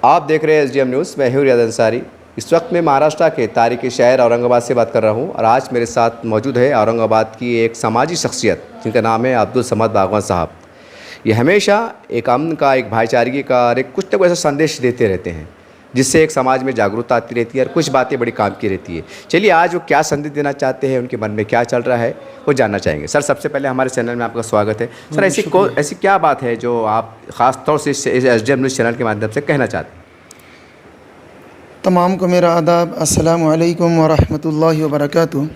आप देख रहे हैं एसडीएम न्यूज़। मैं हूं रियाद अंसारी। इस वक्त मैं महाराष्ट्र के तारीखी शहर औरंगाबाद से बात कर रहा हूं और आज मेरे साथ मौजूद है औरंगाबाद की एक समाजी शख्सियत जिनका नाम है अब्दुल समद बागवान साहब। ये हमेशा एक अमन का, एक भाईचारगी का और एक कुछ न कुछ ऐसा संदेश देते रहते हैं जिससे एक समाज में जागरूकता आती रहती है और कुछ बातें बड़ी काम की रहती है। चलिए आज वो क्या संदेश देना चाहते हैं, उनके मन में क्या चल रहा है, वो जानना चाहेंगे। सर, सबसे पहले हमारे चैनल में आपका स्वागत है। सर, ऐसी क्या बात है जो आप ख़ास तौर से इस एसडीएम न्यूज़ चैनल के माध्यम से कहना चाहते हैं? तमाम को मेरा आदाब, अस्सलामु अलैकुम व रहमतुल्लाहि व बरकातुहू।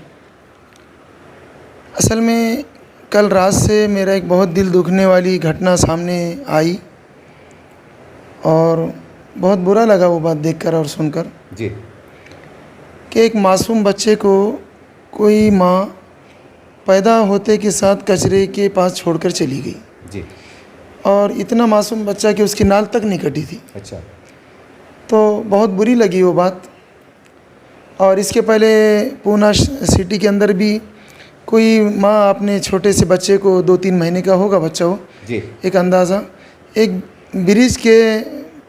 असल में कल रात से मेरा एक बहुत दिल दुखने वाली घटना सामने आई और बहुत बुरा लगा वो बात देखकर और सुनकर जी कि एक मासूम बच्चे को कोई माँ पैदा होते के साथ कचरे के पास छोड़कर चली गई जी। और इतना मासूम बच्चा कि उसकी नाल तक नहीं कटी थी। अच्छा। तो बहुत बुरी लगी वो बात। और इसके पहले पूना सिटी के अंदर भी कोई माँ अपने छोटे से बच्चे को 2-3 महीने का होगा बच्चा हो जी, एक अंदाज़ा, एक ब्रिज के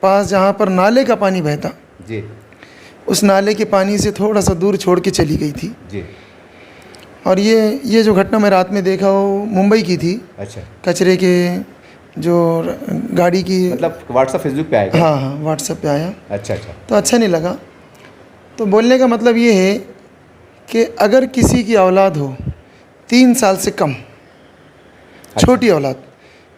पास जहाँ पर नाले का पानी बहता जी उस नाले के पानी से थोड़ा सा दूर छोड़ के चली गई थी जी। और ये जो घटना मैं रात में देखा वो मुंबई की थी। अच्छा, कचरे के जो गाड़ी की, मतलब व्हाट्सएप फेसबुक पे आएगा? हाँ हाँ, व्हाट्सएप पे आया। अच्छा अच्छा। तो अच्छा नहीं लगा। तो बोलने का मतलब ये है कि अगर किसी की औलाद हो 3 साल से कम, छोटी औलाद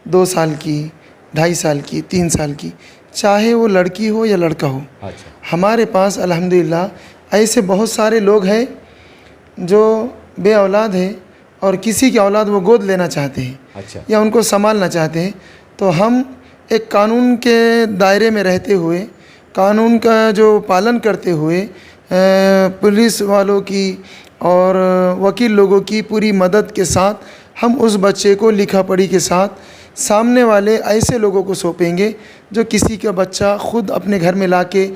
2 साल की, 2.5 साल की, 3 साल की, चाहे वो लड़की हो या लड़का हो, अच्छा, हमारे पास अल्हम्दुलिल्लाह ऐसे बहुत सारे लोग हैं जो बे औलाद हैं और किसी की औलाद वो गोद लेना चाहते हैं अच्छा, या उनको संभालना चाहते हैं। तो हम एक कानून के दायरे में रहते हुए, कानून का जो पालन करते हुए, पुलिस वालों की और वकील लोगों की पूरी मदद के साथ हम उस बच्चे को लिखा पढ़ी के साथ सामने वाले ऐसे लोगों को सौंपेंगे जो किसी का बच्चा ख़ुद अपने घर में लाके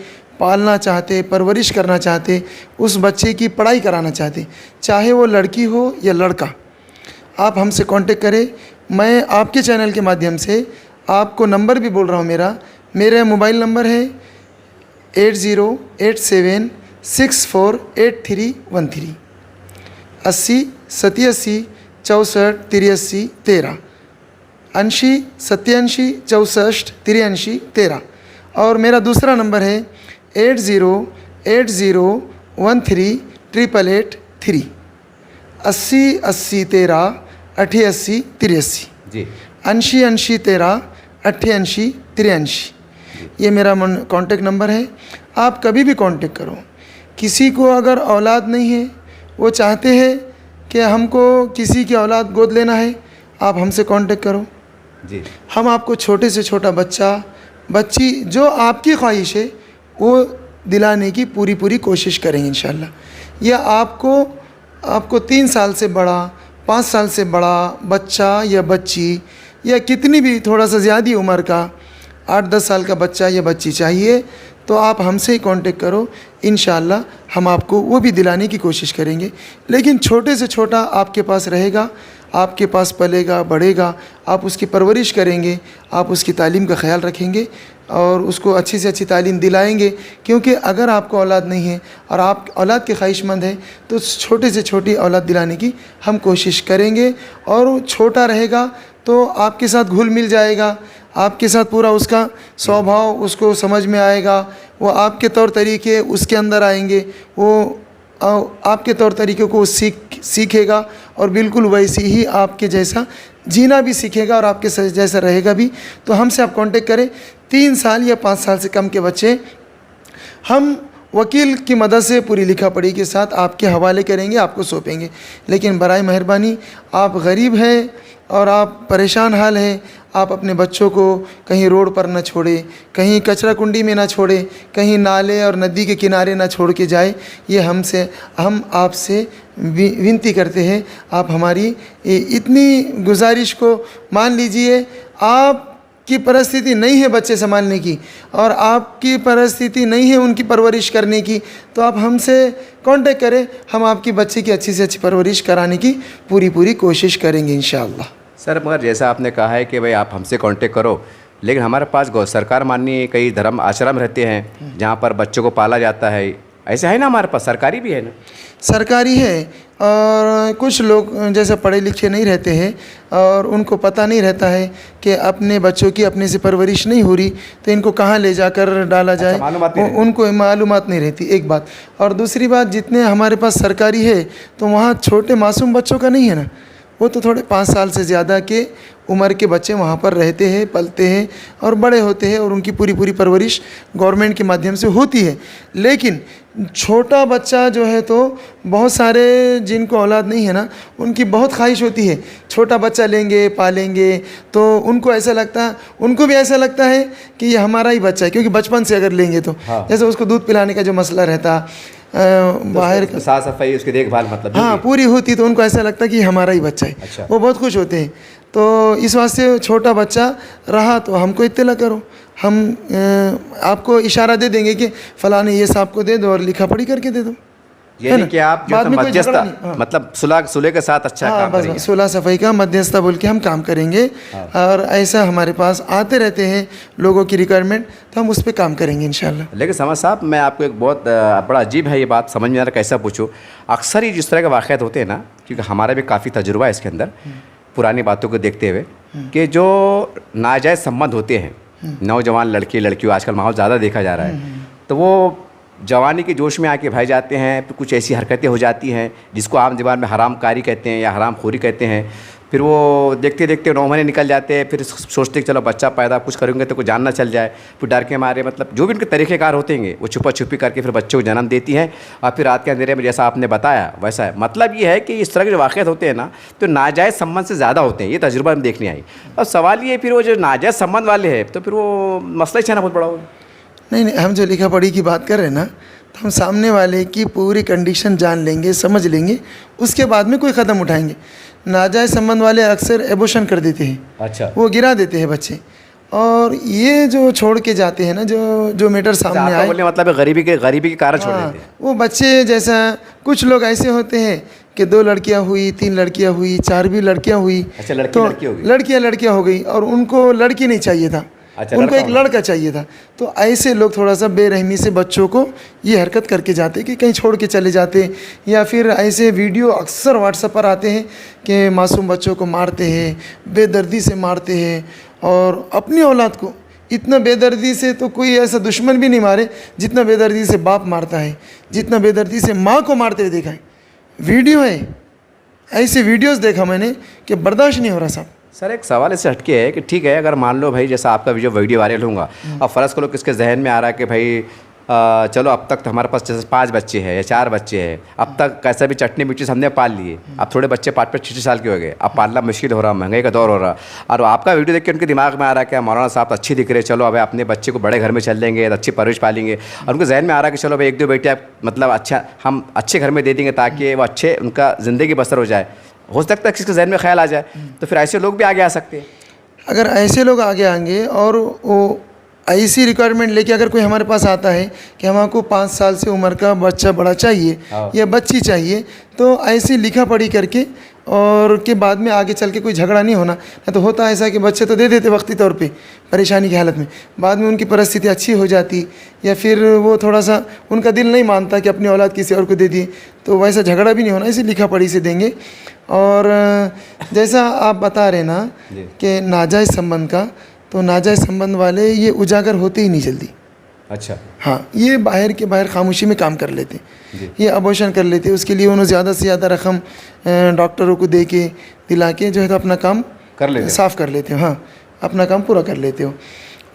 पालना चाहते, परवरिश करना चाहते, उस बच्चे की पढ़ाई कराना चाहते, चाहे वो लड़की हो या लड़का। आप हमसे कांटेक्ट करें। मैं आपके चैनल के माध्यम से आपको नंबर भी बोल रहा हूँ। मेरा मोबाइल नंबर है 8087648313, 80 87 64 83 13, 80 87 64 83 13। और मेरा दूसरा नंबर है 8080138883, 80 80 13 88 83 जी, 80 80 13 88 83। ये मेरा कांटेक्ट नंबर है। आप कभी भी कांटेक्ट करो। किसी को अगर औलाद नहीं है, वो चाहते हैं कि हमको किसी की औलाद गोद लेना है, आप हमसे कांटेक्ट करो। जी, हम आपको छोटे से छोटा बच्चा, बच्ची, जो आपकी ख्वाहिश है वो दिलाने की पूरी कोशिश करेंगे इंशाल्लाह। या आपको 3 साल से बड़ा, 5 साल से बड़ा बच्चा या बच्ची या कितनी भी थोड़ा सा ज़्यादा उम्र का 8-10 साल का बच्चा या बच्ची चाहिए तो आप हमसे ही कांटेक्ट करो। इंशाल्लाह हम आपको वो भी दिलाने की कोशिश करेंगे। लेकिन छोटे से छोटा आपके पास रहेगा, आपके पास पलेगा, बढ़ेगा, आप उसकी परवरिश करेंगे, आप उसकी तालीम का ख्याल रखेंगे और उसको अच्छी से अच्छी तालीम दिलाएंगे। क्योंकि अगर आपको औलाद नहीं है और आप औलाद के ख्वाहिशमंद हैं तो छोटे से छोटी औलाद दिलाने की हम कोशिश करेंगे। और वो छोटा रहेगा तो आपके साथ घुल मिल जाएगा, आपके साथ पूरा उसका स्वभाव उसको समझ में आएगा, वो आपके तौर तरीके उसके अंदर आएंगे, वो आपके तौर तरीक़ों को सीखेगा और बिल्कुल वैसे ही आपके जैसा जीना भी सीखेगा और आपके जैसा रहेगा भी। तो हमसे आप कांटेक्ट करें। 3 साल या 5 साल से कम के बच्चे हम वकील की मदद से पूरी लिखा पढ़ी के साथ आपके हवाले करेंगे, आपको सौंपेंगे। लेकिन बराए मेहरबानी, आप गरीब हैं और आप परेशान हाल हैं, आप अपने बच्चों को कहीं रोड पर न छोड़े, कहीं कचरा कुंडी में ना छोड़े, कहीं नाले और नदी के किनारे ना छोड़ के जाए। ये हम आपसे विनती करते हैं। आप हमारी इतनी गुजारिश को मान लीजिए। आपकी परिस्थिति नहीं है बच्चे संभालने की और आपकी परिस्थिति नहीं है उनकी परवरिश करने की, तो आप हमसे कांटेक्ट करें। हम आपकी बच्चे की अच्छी से अच्छी परवरिश कराने की पूरी कोशिश करेंगे इंशाअल्लाह। सर, मगर जैसा आपने कहा है कि भाई आप हमसे कांटेक्ट करो, लेकिन हमारे पास गौ सरकार माननीय कई धर्म आश्रम रहते हैं जहाँ पर बच्चों को पाला जाता है, ऐसा है ना? हमारे पास सरकारी भी है ना? सरकारी है, और कुछ लोग जैसे पढ़े लिखे नहीं रहते हैं और उनको पता नहीं रहता है कि अपने बच्चों की अपने से परवरिश नहीं हो रही तो इनको कहाँ ले जाकर डाला जाए, मालूमात नहीं उनको मालूमात नहीं रहती, एक बात। और दूसरी बात, जितने हमारे पास सरकारी है तो वहाँ छोटे मासूम बच्चों का नहीं है ना, वो तो थोड़े 5 साल से ज़्यादा के उम्र के बच्चे वहाँ पर रहते हैं, पलते हैं और बड़े होते हैं और उनकी पूरी पूरी परवरिश गवर्नमेंट के माध्यम से होती है। लेकिन छोटा बच्चा जो है तो बहुत सारे जिनको औलाद नहीं है ना, उनकी बहुत ख्वाहिश होती है छोटा बच्चा लेंगे पालेंगे, तो उनको ऐसा लगता है, उनको भी ऐसा लगता है कि ये हमारा ही बच्चा है, क्योंकि बचपन से अगर लेंगे तो जैसे उसको दूध पिलाने का जो मसला रहता, बाहर तो साफ सफाई उसकी देखभाल मतलब हाँ पूरी होती, तो उनको ऐसा लगता है कि हमारा ही बच्चा है। अच्छा। वो बहुत खुश होते हैं। तो इस वास्ते छोटा बच्चा रहा तो हमको इत्तला करो, हम आपको इशारा दे देंगे कि फ़लाने ये साहब को दे दो और लिखा पढ़ी करके दे दो। यानी कि आप जो मध्यस्थता मतलब सुलह के साथ अच्छा काम बस करेंगे। सुलह सफ़ाई का मध्यस्थता बोल के हम काम करेंगे। और ऐसा हमारे पास आते रहते हैं लोगों की रिक्वायरमेंट, तो हम उस पर काम करेंगे इंशाल्लाह। लेकिन समझ साहब, मैं आपको एक बहुत बड़ा अजीब है ये बात, समझ में आ रहा कैसा पूछूं। अक्सर ही जिस तरह के वाक़यात होते हैं ना, क्योंकि हमारा भी काफ़ी तजुर्बा है इसके अंदर पुरानी बातों को देखते हुए, कि जो नाजायज़ संबंध होते हैं नौजवान लड़के लड़कियों, आजकल माहौल ज़्यादा देखा जा रहा है, तो वो जवानी के जोश में आके भाई जाते हैं, फिर कुछ ऐसी हरकतें हो जाती हैं जिसको आम ज़बान में हरामकारी कहते हैं या हरामखोरी कहते हैं। फिर वो देखते देखते 9 महीने निकल जाते हैं, फिर सोचते कि चलो बच्चा पैदा कुछ करेंगे तो कुछ जान ना चल जाए, फिर डर के मारे मतलब जो भी उनके तरीक़ेकार होते हैं वो छुपा छुपी करके फिर बच्चों को जन्म देती हैं। और फिर रात के अंधेरे में जैसा आपने बताया वैसा है। मतलब ये है कि इस तरह के जो वाक़यात होते हैं ना, तो नाजायज़ संबंध से ज़्यादा होते हैं, ये तजुर्बा हम देखने आई। और सवाल ये फिर वो जो नाजायज़ संबंध वाले हैं तो फिर वो मसला ही छाना बहुत बड़ा होगा। नहीं, हम जो लिखा पढ़ी की बात कर रहे हैं ना, तो हम सामने वाले की पूरी कंडीशन जान लेंगे, समझ लेंगे, उसके बाद में कोई कदम उठाएंगे। नाजायज़ संबंध वाले अक्सर एबॉर्शन कर देते हैं। अच्छा। वो गिरा देते हैं बच्चे, और ये जो छोड़ के जाते हैं ना, जो मैटर सामने आए, बोलने मतलब गरीबी के कारण छोड़ देते हैं। वो बच्चे जैसा कुछ लोग ऐसे होते हैं कि 2 लड़कियां हुई, 3 लड़कियां हुई, 4 भी लड़कियां हुई। अच्छा, लड़कियां हो गई और उनको लड़की नहीं चाहिए था। अच्छा, उनको एक लड़का चाहिए था। तो ऐसे लोग थोड़ा सा बेरहमी से बच्चों को ये हरकत करके जाते कि कहीं छोड़ के चले जाते, या फिर ऐसे वीडियो अक्सर व्हाट्सएप पर आते हैं कि मासूम बच्चों को मारते हैं, बेदर्दी से मारते हैं। और अपनी औलाद को इतना बेदर्दी से तो कोई ऐसा दुश्मन भी नहीं मारे जितना बेदर्दी से बाप मारता है, जितना बेदर्दी से माँ को मारते हुए देखा है। वीडियो है, ऐसे वीडियोज़ देखा मैंने कि बर्दाश्त नहीं हो रहा साहब। सर एक सवाल इससे हटके है कि ठीक है, अगर मान लो भाई जैसा आपका वीडियो वायरल होगा, अब फ़र्ज़ करो किसके जहन में आ रहा है कि भाई चलो अब तक तो हमारे पास जैसे 5 बच्चे हैं या 4 बच्चे हैं, अब तक कैसा भी चटनी मिट्टी से हमने पाल लिए, अब थोड़े बच्चे 5-5 6 साल के हो गए, अब पालना मुश्किल हो रहा, महंगाई का दौर हो रहा, और आपका वीडियो देख के उनके दिमाग में आ रहा है कि मौलाना साहब अच्छी दिख रहे, चलो अब अपने बच्चे को बड़े घर में चल देंगे, अच्छी परवरिश पालेंगे, और उनके जहन में आ रहा है कि चलो भाई 1-2 बेटे आप मतलब अच्छा हम अच्छे घर में दे देंगे ताकि वो अच्छे उनका ज़िंदगी बसर हो जाए। हो सकता है किसके जहन में ख्याल आ जाए, तो फिर ऐसे लोग भी आगे आ सकते हैं। अगर ऐसे लोग आगे आएंगे और वो ऐसी रिक्वायरमेंट लेके अगर कोई हमारे पास आता है कि हमको 5 साल से उम्र का बच्चा बड़ा चाहिए या बच्ची चाहिए, तो ऐसी लिखा पढ़ी करके और के बाद में आगे चल के कोई झगड़ा नहीं होना। नहीं तो होता ऐसा कि बच्चे तो दे देते वक्ती तौर पे परेशानी की हालत में, बाद में उनकी परिस्थिति अच्छी हो जाती या फिर वो थोड़ा सा उनका दिल नहीं मानता कि अपनी औलाद किसी और को दे दिए, तो वैसा झगड़ा भी नहीं होना, इसी लिखा पढ़ी से देंगे। और जैसा आप बता रहे ना कि नाजायज़ संबंध का, तो नाजायज़ संबंध वाले ये उजागर होते ही नहीं जल्दी। अच्छा। हाँ, ये बाहर के बाहर खामोशी में काम कर लेते, ये अबॉर्शन कर लेते, उसके लिए उन्होंने ज़्यादा से ज़्यादा रकम डॉक्टरों को दे के दिला के जो है तो अपना काम कर लेते, साफ़ कर लेते हो। हाँ, अपना काम पूरा कर लेते हो।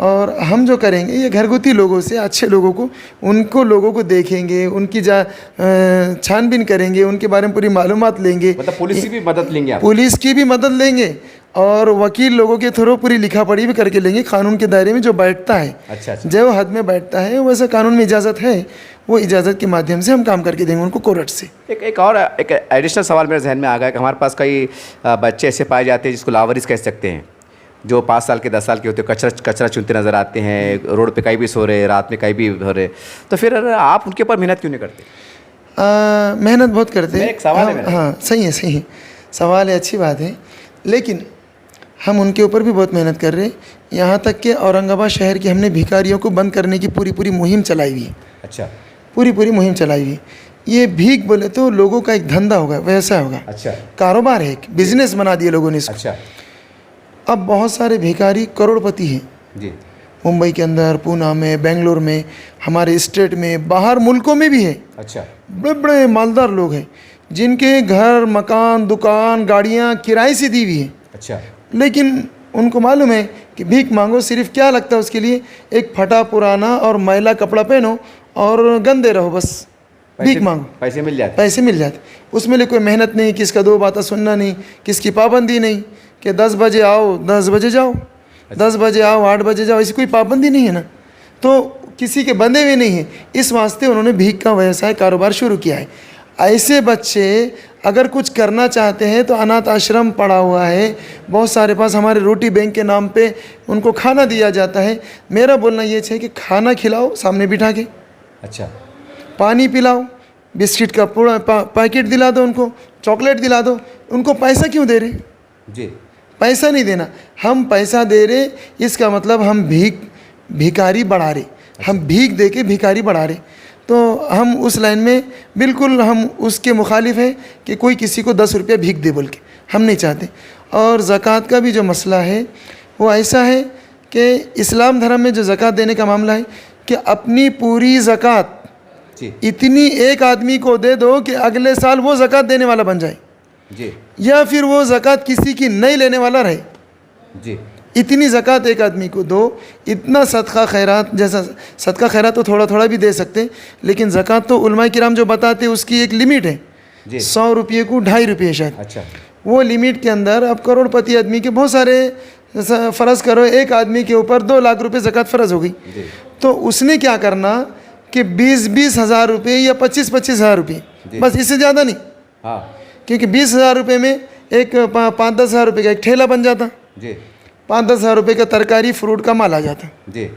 और हम जो करेंगे ये घरगुती लोगों से, अच्छे लोगों को, उनको लोगों को देखेंगे, उनकी छानबीन करेंगे, उनके बारे में पूरी मालूमात लेंगे। मतलब पुलिस की भी मदद लेंगे आप? पुलिस की भी मदद लेंगे और वकील लोगों के थ्रू पूरी लिखा पढ़ी भी करके लेंगे, कानून के दायरे में जो बैठता है। अच्छा। जो हद में बैठता है वैसा कानून में इजाज़त है, वो इजाज़त के माध्यम से हम काम करके देंगे उनको कोर्ट से। एक और एक एडिशनल सवाल मेरे जहन में आ गया कि हमारे पास कई बच्चे ऐसे पाए जाते हैं जिसको लावारिस कह सकते हैं, जो 5 साल के 10 साल के होते हैं, कचरा चुनते नज़र आते हैं, रोड पे कहीं भी सो रहे, रात में कहीं भी हो रहे, तो फिर आप उनके ऊपर मेहनत क्यों नहीं करते? मेहनत बहुत करते हैं। एक सवाल है मेरा। हाँ, सही है, सवाल है, अच्छी बात है। लेकिन हम उनके ऊपर भी बहुत मेहनत कर रहे हैं। यहाँ तक कि औरंगाबाद शहर की हमने भिखारियों को बंद करने की पूरी मुहिम चलाई हुई है। अच्छा। पूरी मुहिम चलाई हुई है। ये भीख बोले तो लोगों का एक धंधा होगा, व्यवसाय होगा, अच्छा। कारोबार है, एक बिजनेस बना दिए लोगों ने इसको। अच्छा अब बहुत सारे भिखारी करोड़पति हैं जी। मुंबई के अंदर, पूना में, बेंगलोर में, हमारे स्टेट में, बाहर मुल्कों में भी है। अच्छा। बड़े बड़े मालदार लोग हैं जिनके घर, मकान, दुकान, गाड़ियाँ किराए से दी हुई हैं। अच्छा। लेकिन उनको मालूम है कि भीख मांगो, सिर्फ क्या लगता है उसके लिए, एक फटा पुराना और मैला कपड़ा पहनो और गंदे रहो, बस भीख मांगो, पैसे मिल जाते। पैसे मिल जाते। उसमें लिए कोई मेहनत नहीं, किसका दो बातें सुनना नहीं, किसकी पाबंदी नहीं कि 10 बजे आओ 10 बजे जाओ, 10 बजे आओ 8 बजे जाओ, ऐसी कोई पाबंदी नहीं है ना। तो किसी के बंधे हुए नहीं हैं। इस वास्ते उन्होंने भीख का व्यवसाय, कारोबार शुरू किया है। ऐसे बच्चे अगर कुछ करना चाहते हैं तो अनाथ आश्रम पड़ा हुआ है बहुत सारे पास, हमारे रोटी बैंक के नाम पे उनको खाना दिया जाता है। मेरा बोलना ये है कि खाना खिलाओ सामने बिठा के, अच्छा। पानी पिलाओ, बिस्किट का पूरा पैकेट दिला दो उनको, चॉकलेट दिला दो। उनको पैसा क्यों दे रहे? जी। पैसा नहीं देना, हम पैसा दे रहे, इसका मतलब हम भिखारी बढ़ा रहे, हम भीख दे के भिखारी बढ़ा रहे। तो हम उस लाइन में बिल्कुल हम उसके मुखालिफ हैं कि कोई किसी को 10 रुपया भीख दे बोल के, हम नहीं चाहते। और ज़कात का भी जो मसला है वो ऐसा है कि इस्लाम धर्म में जो ज़कात देने का मामला है कि अपनी पूरी ज़कात जी। इतनी एक आदमी को दे दो कि अगले साल वो ज़कात देने वाला बन जाए, जी। या फिर वो ज़कात किसी की नहीं लेने वाला रहे। जी। इतनी ज़कात एक आदमी को दो, इतना सदका खैरात, जैसा सदका खैरात तो थोड़ा थोड़ा भी दे सकते, लेकिन ज़कात तो उलमा किराम जो बताते उसकी एक लिमिट है, 100 रुपये को 2.5 रुपये शायद। अच्छा। वो लिमिट के अंदर अब करोड़पति आदमी के बहुत सारे, फ़र्ज़ करो एक आदमी के ऊपर 2 लाख रुपये ज़कात फ़र्ज़ हो गई। तो उसने क्या करना कि 20-20 हज़ार रुपये या 25-25 हज़ार रुपये, बस, इससे ज़्यादा नहीं। हाँ। क्योंकि 20 हज़ार रुपये में एक 5-10 हज़ार रुपये का एक ठेला बन जाता, जी। 5-10 हज़ार रुपये का तरकारी फ्रूट का माल आ जाता। जी।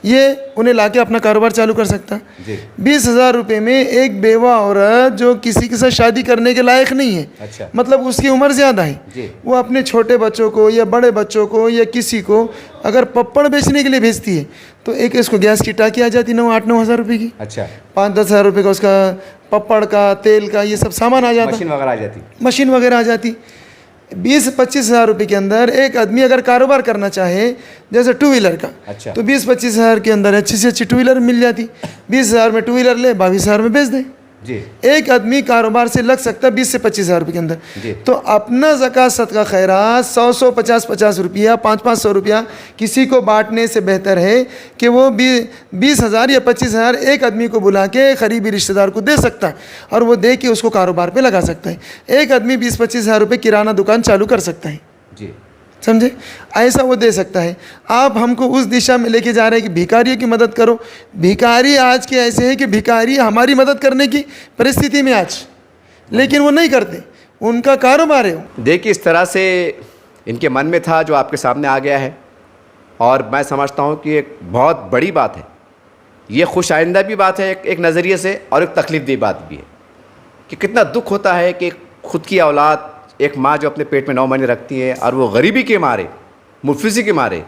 ये उन्हें लाके अपना कारोबार चालू कर सकता। जी। 20 हज़ार रुपये में एक बेवा औरत जो किसी के साथ शादी करने के लायक नहीं है, अच्छा। मतलब उसकी उम्र ज़्यादा है, जी। वो अपने छोटे बच्चों को या बड़े बच्चों को या किसी को अगर पप्पड़ बेचने के लिए भेजती है तो एक इसको गैस की टाकी आ जाती 8-9 हज़ार रुपये की। अच्छा। 5-10 हज़ार रुपये का उसका पप्पड़ का, तेल का, ये सब सामान आ जाता, मशीन वगैरह आ जाती। मशीन वगैरह आ जाती। 20-25 हज़ार रुपये के अंदर एक आदमी अगर कारोबार करना चाहे, जैसे 2 व्हीलर का, अच्छा। तो 20-25 हज़ार के अंदर अच्छी से अच्छी 2 व्हीलर मिल जाती। 20 हज़ार में 2 व्हीलर ले, 22 हज़ार में बेच दे। जी। एक आदमी कारोबार से लग सकता है 20 से 25 हज़ार रुपये के अंदर। जी। तो अपना ज़कात सदका खैरात 100 50 रुपया, 500 रुपया किसी को बांटने से बेहतर है कि वो 20 हज़ार या 25 हज़ार एक आदमी को बुला के करीबी रिश्तेदार को दे सकता है और वो दे के उसको कारोबार पे लगा सकता है। एक आदमी 20-25 हज़ार रुपये किराना दुकान चालू कर सकता है, जी। समझे, ऐसा वो दे सकता है। आप हमको उस दिशा में लेके जा रहे हैं कि भिखारियों की मदद करो। भिखारी आज के ऐसे हैं कि भिखारी हमारी मदद करने की परिस्थिति में आज, लेकिन वो नहीं करते, उनका कारोबार है। देखिए, इस तरह से इनके मन में था जो आपके सामने आ गया है, और मैं समझता हूँ कि एक बहुत बड़ी बात है, ये खुश आइंदा भी बात है एक नज़रिए से, और एक तकलीफ दी बात भी है कि कितना दुख होता है कि खुद की औलाद, एक माँ जो अपने पेट में 9 महीने रखती है और वो गरीबी के मारे, मुफलिसी के मारे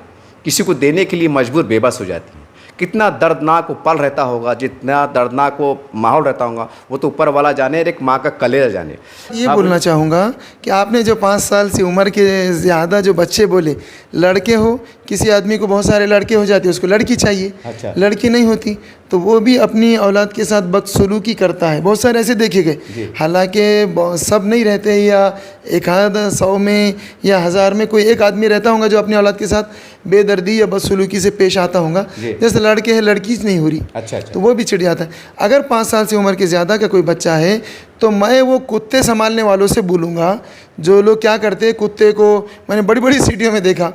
किसी को देने के लिए मजबूर, बेबस हो जाती है। कितना दर्दनाक वो पल रहता होगा, जितना दर्दनाक वो माहौल रहता होगा, वो तो ऊपर वाला जाने, एक माँ का कलेजा जाने। ये बोलना चाहूँगा कि आपने जो 5 साल से उम्र के ज़्यादा जो बच्चे बोले, लड़के हो, किसी आदमी को बहुत सारे लड़के हो जाते हैं, उसको लड़की चाहिए। अच्छा। लड़की नहीं होती तो वो भी अपनी औलाद के साथ बदसलूकी करता है। बहुत सारे ऐसे देखे गए, हालांकि सब नहीं रहते, या 100 में या 1000 में कोई एक आदमी रहता होगा जो अपनी औलाद के साथ बेदर्दी या बदसलूकी से पेश आता होगा। जैसे लड़के हैं, लड़की नहीं हो रही, अच्छा। तो वो भी चिढ़ जाता है। अगर 5 साल से उम्र के ज़्यादा का कोई बच्चा है तो मैं वो कुत्ते संभालने वालों से बोलूँगा, जो लोग क्या करते हैं, कुत्ते को मैंने बड़ी बड़ी सिटियों में देखा,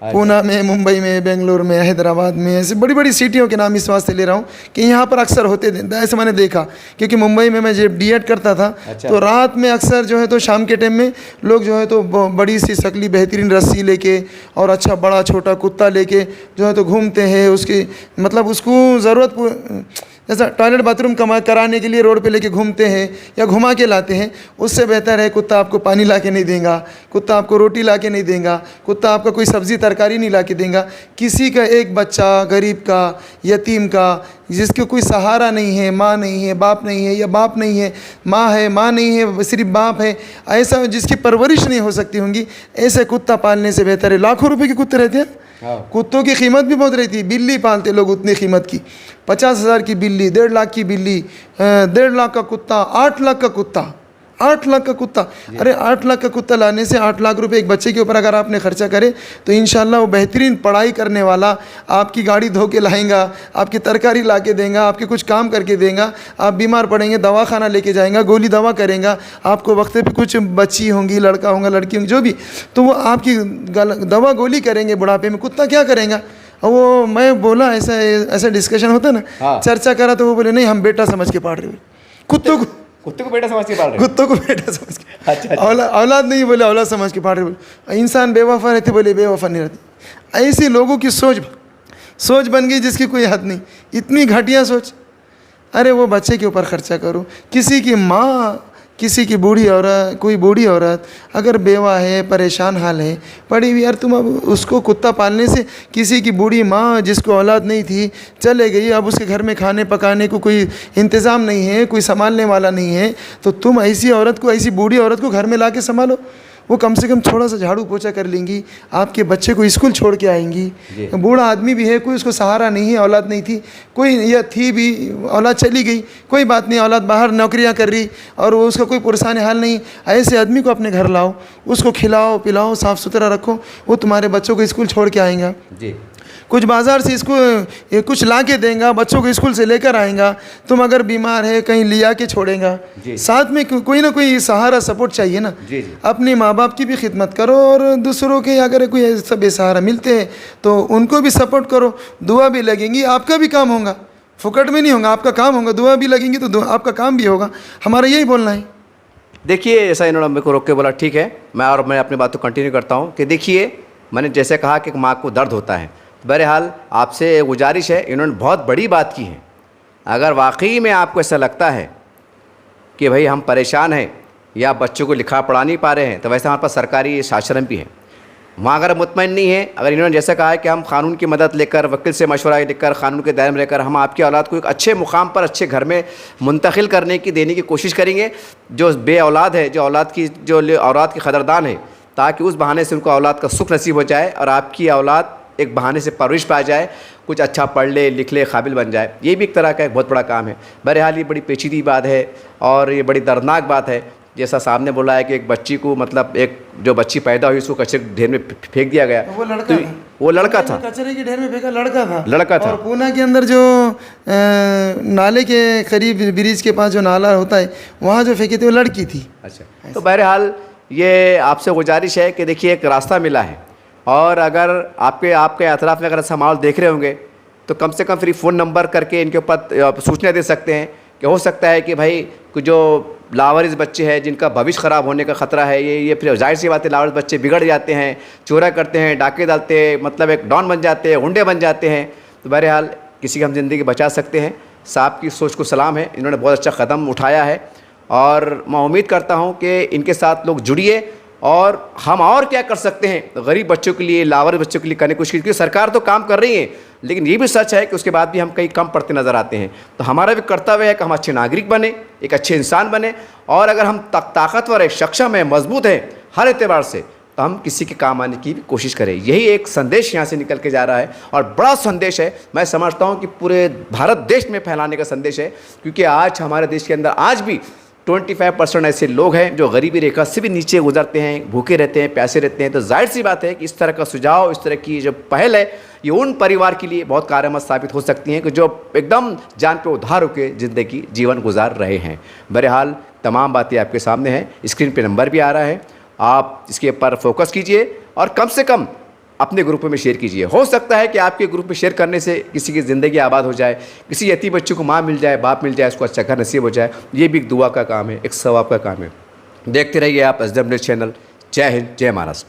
पूना में, मुंबई में, बेंगलोर में, हैदराबाद में, ऐसे बड़ी बड़ी सिटियों के नाम इस वास्ते ले रहा हूँ कि यहाँ पर अक्सर होते थे, ऐसे मैंने देखा। क्योंकि मुंबई में मैं जब डीएड करता था, अच्छा। तो रात में अक्सर जो है तो शाम के टाइम में लोग जो है तो बड़ी सी शक्ली बेहतरीन रस्सी लेके और अच्छा बड़ा छोटा कुत्ता लेके जो है तो घूमते हैं, उसकी मतलब उसको ज़रूरत जैसा टॉयलेट बाथरूम कराने के लिए रोड पे लेके घूमते हैं या घुमा के लाते हैं, उससे बेहतर है कुत्ता आपको पानी ला के नहीं देगा, कुत्ता आपको रोटी ला के नहीं देगा, कुत्ता आपका कोई सब्ज़ी तरकारी नहीं ला के देगा। किसी का एक बच्चा गरीब का, यतीम का, जिसके कोई सहारा नहीं है, माँ नहीं है, बाप नहीं है, या बाप नहीं है, माँ है, माँ नहीं है, सिर्फ बाप है, ऐसा जिसकी परवरिश नहीं हो सकती होंगी, ऐसे कुत्ता पालने से बेहतर है। लाखों रुपए के कुत्ते रहते हैं, कुत्तों की कीमत भी बहुत रहती है। बिल्ली पालते लोग उतनी कीमत की, 50,000 की बिल्ली, 1.5 लाख की बिल्ली, 1.5 लाख का कुत्ता, 8 लाख का कुत्ता, 8 लाख का कुत्ता। अरे 8 लाख का कुत्ता लाने से 8 लाख रुपए एक बच्चे के ऊपर अगर आपने खर्चा करे तो इंशाल्लाह वो बेहतरीन पढ़ाई करने वाला आपकी गाड़ी धो के लाएगा, आपकी तरकारी ला के देगा, आपके कुछ काम करके देगा, आप बीमार पड़ेंगे दवाखाना लेके जाएगा, गोली दवा करेगा, आपको वक्त पे कुछ बच्ची होंगी, लड़का होगा, लड़की होंगी, जो भी, तो वो आपकी दवा गोली करेंगे बुढ़ापे में। कुत्ता क्या करेगा? वो मैं बोला ऐसा ऐसा डिस्कशन होता है ना, चर्चा करा तो वो बोले नहीं हम बेटा समझ के पाल रहे हैं कुत्तों को, कुत्ते को बेटा समझ के पाल रहे कुत्तों को बेटा समझ के। अच्छा। औलाद नहीं बोले, औलाद समझ के पाल रहे बोले। इंसान बेवफा रहते बोले बेवफा नहीं रहते। ऐसे लोगों की सोच बन गई जिसकी कोई हद नहीं, इतनी घटिया सोच। अरे वो बच्चे के ऊपर खर्चा करो। किसी की माँ, किसी की बूढ़ी औरत, कोई बूढ़ी औरत अगर बेवा है, परेशान हाल है, पड़ी हुई, यार तुम अब उसको कुत्ता पालने से, किसी की बूढ़ी माँ जिसको औलाद नहीं थी चले गई, अब उसके घर में खाने पकाने को कोई इंतज़ाम नहीं है, कोई संभालने वाला नहीं है, तो तुम ऐसी औरत को, ऐसी बूढ़ी औरत को घर में ला के संभालो। वो कम से कम थोड़ा सा झाड़ू पोछा कर लेंगी, आपके बच्चे को स्कूल छोड़ के आएंगी। बूढ़ा आदमी भी है, कोई उसको सहारा नहीं है, औलाद नहीं थी, कोई या थी भी, औलाद चली गई, कोई बात नहीं, औलाद बाहर नौकरियां कर रही और वो उसका कोई पुरसान हाल नहीं, ऐसे आदमी को अपने घर लाओ, उसको खिलाओ पिलाओ, साफ़ सुथरा रखो, वो तुम्हारे बच्चों को स्कूल छोड़ के आएगा। जी। कुछ बाज़ार से इसको कुछ ला के देगा, बच्चों को स्कूल से लेकर आएगा, तुम अगर बीमार है कहीं लिया के छोड़ेगा, साथ में कोई ना कोई सहारा सपोर्ट चाहिए ना। जी जी। अपने माँ बाप की भी खिदमत करो और दूसरों के अगर कोई ऐसा बेसहारा मिलते हैं तो उनको भी सपोर्ट करो, दुआ भी लगेंगी, आपका भी काम होगा, फुकट में नहीं होगा, आपका काम होगा, दुआ भी लगेंगी तो आपका काम भी होगा। हमारा यही बोलना है। देखिए, ऐसा इन्होंने मेरे को रोक के बोला, ठीक है, मैं अपनी बात को कंटिन्यू करता हूँ कि देखिए, मैंने जैसे कहा कि माँ को दर्द होता है, बहरहाल आपसे गुजारिश है, इन्होंने बहुत बड़ी बात की है। अगर वाकई में आपको ऐसा लगता है कि भाई हम परेशान हैं या बच्चों को लिखा पढ़ा नहीं पा रहे हैं, तो वैसे हमारे पास सरकारी आश्रम भी है, वहाँ अगर मुतमईन नहीं है, अगर इन्होंने जैसा कहा है कि हम कानून की मदद लेकर, वकील से मशवरा लेकर, कानून के दायरे में रहकर हम आपकी औलाद को एक अच्छे मुकाम पर, अच्छे घर में मुंतकिल करने की, देने की कोशिश करेंगे, जो बे औलाद है, जो औलाद की कदरदान है, ताकि उस बहाने से उनको औलाद का सुख नसीब हो जाए और आपकी औलाद एक बहाने से परवरिश पा जाए, कुछ अच्छा पढ़ ले, लिख ले, काबिल बन जाए। ये भी एक तरह का एक बहुत बड़ा काम है। बहरहाल ये बड़ी पेचीदी बात है और ये बड़ी दर्दनाक बात है। जैसा साहब ने बोला है कि एक बच्ची को, मतलब एक जो बच्ची पैदा हुई उसको कचरे के ढेर में फेंक दिया गया। वो लड़का था, वो लड़का था, कचरे के ढेर में फेंका लड़का था। और पूना के अंदर जो नाले के करीब ब्रिज के पास जो नाला होता है वहाँ जो फेंकी थी वो लड़की थी। अच्छा, तो बहरहाल ये आपसे गुजारिश है कि देखिए, एक रास्ता मिला है और अगर आपके अतराफ़ में अगर ऐसा माहौल देख रहे होंगे तो कम से कम फ्री फ़ोन नंबर करके इनके ऊपर सूचना दे सकते हैं कि हो सकता है कि भाई जो लावारिस बच्चे हैं जिनका भविष्य ख़राब होने का ख़तरा है, ये फिर जाहिर सी बात है, लावारिस बच्चे बिगड़ जाते हैं, चोरा करते हैं, डाके डालते हैं, मतलब एक डॉन बन जाते हैं, गुंडे बन जाते हैं। तो बहरहाल किसी की हम ज़िंदगी बचा सकते हैं। साहब की सोच को सलाम है, इन्होंने बहुत अच्छा कदम उठाया है और मैं उम्मीद करता हूँ कि इनके साथ लोग जुड़िए और हम और क्या कर सकते हैं गरीब बच्चों के लिए, लावारिस बच्चों के लिए करने की कोशिश, क्योंकि सरकार तो काम कर रही है, लेकिन ये भी सच है कि उसके बाद भी हम कहीं कम पड़ते नज़र आते हैं। तो हमारा भी कर्तव्य है कि हम अच्छे नागरिक बने, एक अच्छे इंसान बने, और अगर हम ताकतवर है, सक्षम है, मजबूत हैं हर एतबार से, तो हम किसी के काम आने की भी कोशिश करें। यही एक संदेश यहाँ से निकल के जा रहा है और बड़ा संदेश है। मैं समझता हूँ कि पूरे भारत देश में फैलाने का संदेश है, क्योंकि आज हमारे देश के अंदर आज भी 25% ऐसे लोग हैं जो गरीबी रेखा से भी नीचे गुजरते हैं, भूखे रहते हैं, प्यासे रहते हैं। तो जाहिर सी बात है कि इस तरह का सुझाव, इस तरह की जो पहल है, ये उन परिवार के लिए बहुत कारगर साबित हो सकती हैं कि जो एकदम जान पे उधार होकर ज़िंदगी जीवन गुजार रहे हैं। बहरहाल तमाम बातें आपके सामने हैं, स्क्रीन पे नंबर भी आ रहा है, आप इसके ऊपर फोकस कीजिए और कम से कम अपने ग्रुप में शेयर कीजिए। हो सकता है कि आपके ग्रुप में शेयर करने से किसी की ज़िंदगी आबाद हो जाए, किसी यतीम बच्चे को माँ मिल जाए, बाप मिल जाए, उसको अच्छा घर नसीब हो जाए। ये भी एक दुआ का काम है, एक सवाब का काम है। देखते रहिए आप SW न्यूज़ चैनल। जय हिंद, जय महाराष्ट्र।